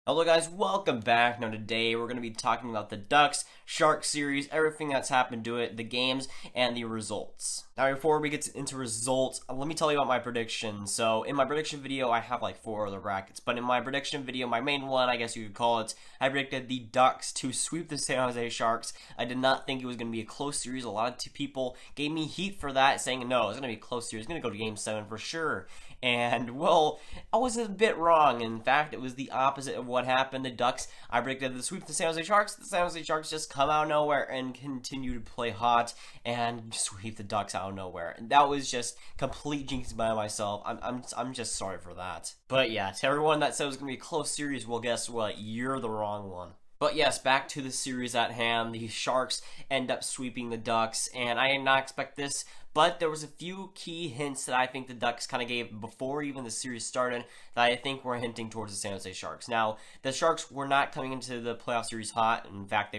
Hello guys, welcome back. Now today we're going to be talking about the Ducks Sharks series, everything that's happened to it, the games, and the results. Now before we get into results, let me tell you about my predictions. So in my prediction video, I have like 4 other brackets, but in my prediction video, my main one, I guess you could call it, I predicted the Ducks to sweep the San Jose Sharks. I did not think it was going to be a close series. A lot of people gave me heat for that, saying no, it's going to be a close series. It's going to go to Game 7 for sure. And, well, I was a bit wrong. In fact, it was the opposite of what happened. The Ducks, I predicted the sweep the San Jose Sharks. The San Jose Sharks just come out of nowhere and continue to play hot and sweep the Ducks out of nowhere. And that was just complete jinx by myself. I'm just sorry for that. But yeah, to everyone that said it was going to be a close series, well, guess what? You're the wrong one. But yes, back to the series at hand. The Sharks end up sweeping the Ducks, and I did not expect this, but there was a few key hints that I think the Ducks kind of gave before even the series started that I think were hinting towards the San Jose Sharks. Now, the Sharks were not coming into the playoff series hot. In fact,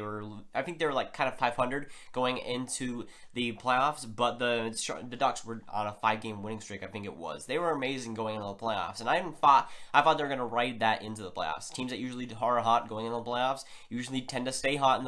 I think they were like kind of 500 going into the playoffs, but the Ducks were on a 5-game winning streak, I think it was. They were amazing going into the playoffs, and I thought they were going to ride that into the playoffs. Teams that usually are hot going into the playoffs usually tend to stay hot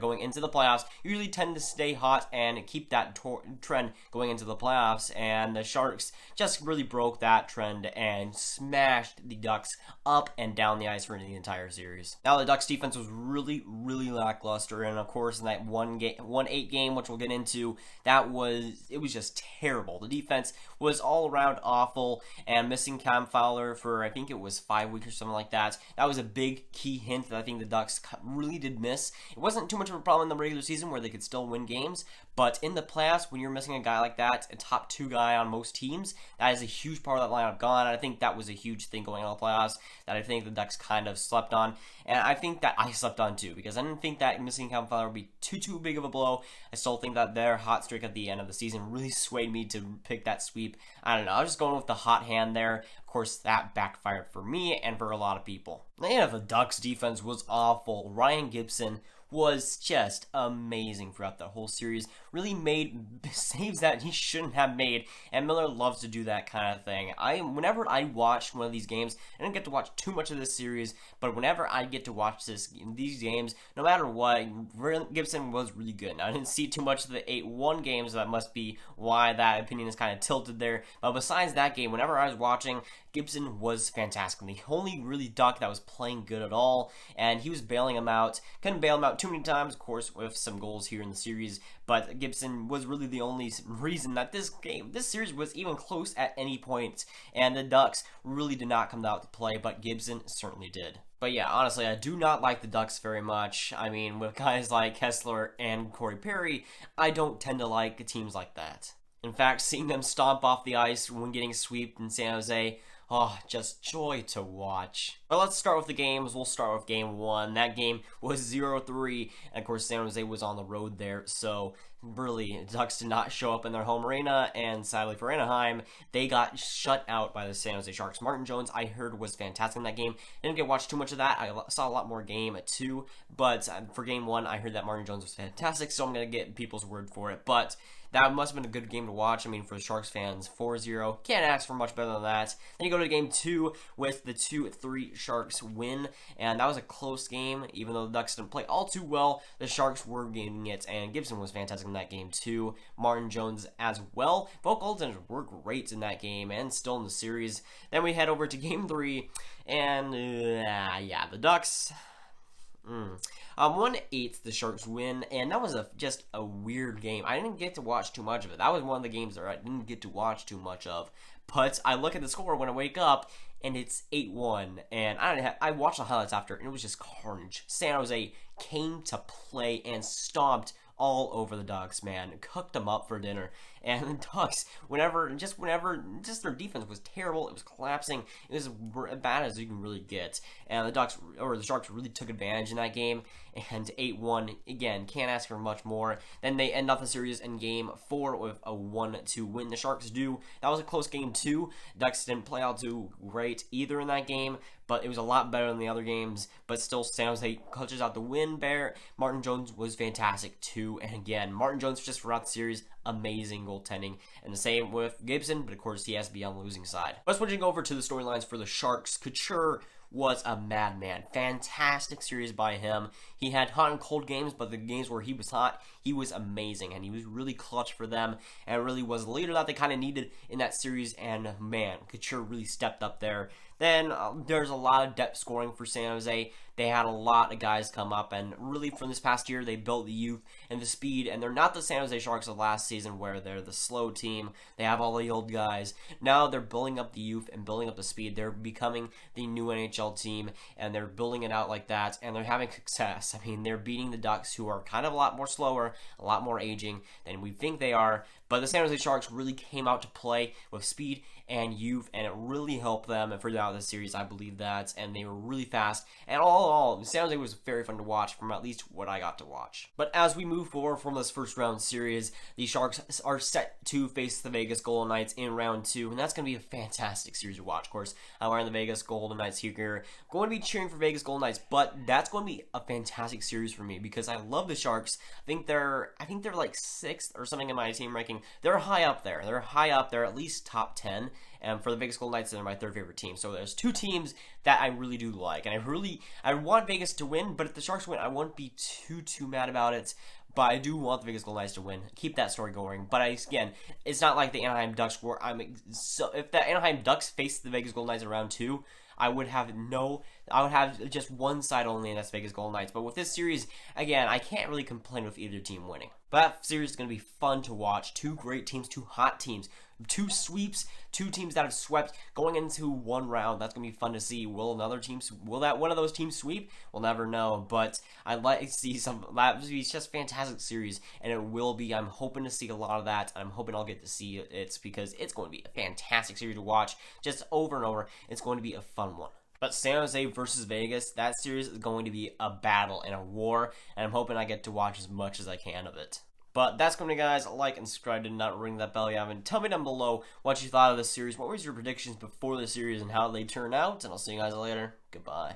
going into the playoffs, usually tend to stay hot and keep that trend going into the playoffs, and the Sharks just really broke that trend and smashed the Ducks up and down the ice for the entire series. Now, the Ducks defense was really, really lackluster, and of course, in that 1-8 game, which we'll get into, it was just terrible. The defense was all around awful, and missing Cam Fowler for, I think it was 5 weeks or something like that. That was a big key hint that I think the Ducks really did miss. It wasn't too much of a problem in the regular season where they could still win games, but in the playoffs, when you're missing a guy like that, a top 2 guy on most teams, that is a huge part of that lineup gone. And I think that was a huge thing going on in the playoffs that I think the Ducks kind of slept on. And I think that I slept on too, because I didn't think that missing Cam Fowler would be too big of a blow. I still think that their hot streak at the end of the season really swayed me to pick that sweep. I don't know, I was just going with the hot hand there. Of course, that backfired for me and for a lot of people. The Ducks defense was awful. Ryan Gibson was just amazing throughout the whole series. Really made saves that he shouldn't have made, and Miller loves to do that kind of thing. Whenever I watch one of these games, I didn't get to watch too much of this series, but whenever I get to watch these games, no matter what, Gibson was really good. Now, I didn't see too much of the 8-1 games, so that must be why that opinion is kind of tilted there. But besides that game, whenever I was watching, Gibson was fantastic. The only really Duck that was playing good at all, and he was bailing him out. Couldn't bail him out too many times, of course, with some goals here in the series, but Gibson was really the only reason that this series was even close at any point, and the Ducks really did not come out to play, but Gibson certainly did. But yeah, honestly, I do not like the Ducks very much. I mean, with guys like Kessler and Corey Perry, I don't tend to like teams like that. In fact, seeing them stomp off the ice when getting swept in San Jose, oh, just joy to watch. But let's start with the games. We'll start with Game 1. That game was 0-3, and of course San Jose was on the road there, so really, the Ducks did not show up in their home arena, and sadly for Anaheim, they got shut out by the San Jose Sharks. Martin Jones, I heard, was fantastic in that game. I didn't get to watch too much of that. I saw a lot more Game 2, but for Game 1, I heard that Martin Jones was fantastic, so I'm going to get people's word for it. But that must have been a good game to watch. I mean, for the Sharks fans, 4-0. Can't ask for much better than that. Then you go to Game 2 with the 2-3 Sharks win, and that was a close game. Even though the Ducks didn't play all too well, the Sharks were gaining it, and Gibson was fantastic in that game too. Martin Jones as well. Both goaltenders were great in that game and still in the series. Then we head over to Game 3, and yeah, the Ducks... 1-8 the Sharks win, and that was just a weird game. I didn't get to watch too much of it. That was one of the games that I didn't get to watch too much of. But I look at the score when I wake up, and it's 8-1, and I watched the highlights after, and it was just carnage. San Jose came to play and stomped all over the Ducks, man. Cooked them up for dinner. And the Ducks, just their defense was terrible. It was collapsing. It was as bad as you can really get. And the Sharks really took advantage in that game. And 8-1, again, can't ask for much more. Then they end off the series in Game 4 with a 1-2 win. The Sharks do. That was a close game too. Ducks didn't play out too great either in that game, but it was a lot better than the other games. But still, San Jose clutches out the win there. Martin Jones was fantastic too. And again, Martin Jones just throughout the series, amazing goaltending. And the same with Gibson, but of course he has to be on the losing side. But switching over to the storylines for the Sharks, Couture was a madman. Fantastic series by him. He had hot and cold games, but the games where he was hot, he was amazing, and he was really clutch for them, and really was the leader that they kind of needed in that series, and man, Couture really stepped up there. Then there's a lot of depth scoring for San Jose. They had a lot of guys come up, and really from this past year, they built the youth and the speed, and they're not the San Jose Sharks of last season where they're the slow team. They have all the old guys. Now they're building up the youth and building up the speed. They're becoming the new NHL team, and they're building it out like that, and they're having success. I mean, they're beating the Ducks, who are kind of a lot more slower, a lot more aging than we think they are, but the San Jose Sharks really came out to play with speed and youth, and it really helped them throughout the series, I believe that, and they were really fast, and all in all, San Jose was very fun to watch from at least what I got to watch. But as we move forward from this first round series, the Sharks are set to face the Vegas Golden Knights in round 2, and that's going to be a fantastic series to watch. Of course, I'm wearing the Vegas Golden Knights here, going to be cheering for Vegas Golden Knights, but that's going to be a fantastic series for me because I love the Sharks. I think they're like 6th or something in my team ranking. They're high up there. They're at least top 10. And for the Vegas Golden Knights, they're my 3rd favorite team. So there's 2 teams that I really do like. And I want Vegas to win, but if the Sharks win, I won't be too mad about it. But I do want the Vegas Golden Knights to win. Keep that story going. But again, it's not like the Anaheim Ducks where if the Anaheim Ducks face the Vegas Golden Knights in round 2, I would have just one side only, and that's Vegas Golden Knights. But with this series, again, I can't really complain with either team winning. But that series is going to be fun to watch. 2 great teams, 2 hot teams, 2 sweeps, 2 teams that have swept going into one round. That's going to be fun to see. Will that one of those teams sweep? We'll never know. But I'd like to see it's just a fantastic series, and it will be. I'm hoping to see a lot of that. I'm hoping I'll get to see it because it's going to be a fantastic series to watch just over and over. It's going to be a fun one. But San Jose versus Vegas, that series is going to be a battle and a war, and I'm hoping I get to watch as much as I can of it. But that's going to, guys. Like and subscribe. Did not ring that bell you haven't. Tell me down below what you thought of this series. What was your predictions before the series and how they turn out? And I'll see you guys later. Goodbye.